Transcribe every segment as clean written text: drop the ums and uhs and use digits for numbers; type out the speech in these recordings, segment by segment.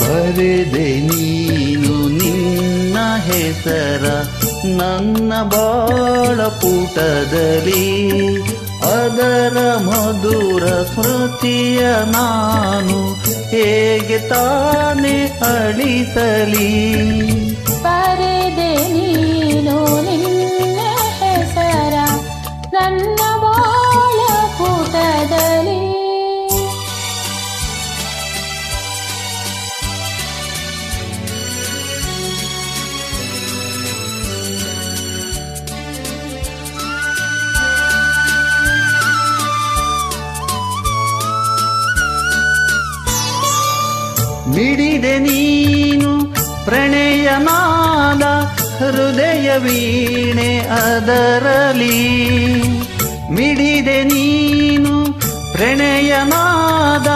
ಬರೆದೆ ನೀನು ನಿನ್ನ ಹೆಸರ ನನ್ನ ಬಾಳ ಪುಟದಲ್ಲಿ, ಅದರ ಮಧುರ ಸ್ಮೃತಿಯ ನಾನು ಹೇಗೆ ತಾನೇ ಅಳಿಸಲಿ. ಬರೆದೆ ನೀನು ನಿನ್ನ ಹೆಸರ ನನ್ನ ಬಾಳ ಪುಟದಲ್ಲಿ, ಮಿಡಿದೆ ನೀನು ಪ್ರಣಯನಾದ ಹೃದಯ ವೀಣೆ ಅದರಲಿ, ಮಿಡಿದೆ ನೀನು ಪ್ರಣಯನಾದ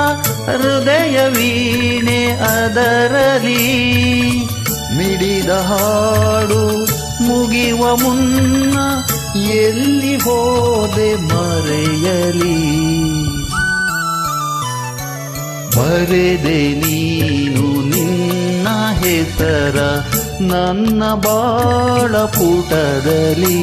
ಹೃದಯ ವೀಣೆ ಅದರಲಿ, ಮಿಡಿದ ಹಾಡು ಮುಗಿಯುವ ಮುನ್ನ ಎಲ್ಲಿ ಹೋದೆ ಮರೆಯಲಿ. ಬರೆದೆ ನೀನು ನಿನ್ನ ಹೆಸರ ನನ್ನ ಬಾಳ ಪುಟದಲ್ಲಿ,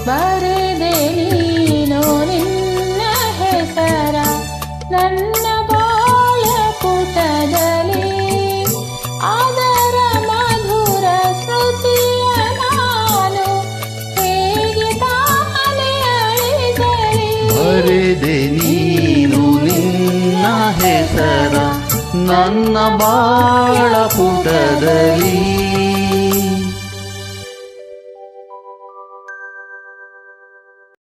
ಬರೆದೆ ನೀನು ನಿನ್ನ ಹೆಸರ ನನ್ನ ಬಾಳ ಪುಟದಲ್ಲಿ, ಅದರ ಮಧುರ ಸ್ಮೃತಿಯ ನಾನು ಹೇಗೆ ತಾನೇ ಅಳಿಸಲಿ. ಬರೆದೆ ನೀನು ನಿನ್ನ ಹೆಸರ ನನ್ನ ಬಾಳ ಪುಟದಲ್ಲಿ.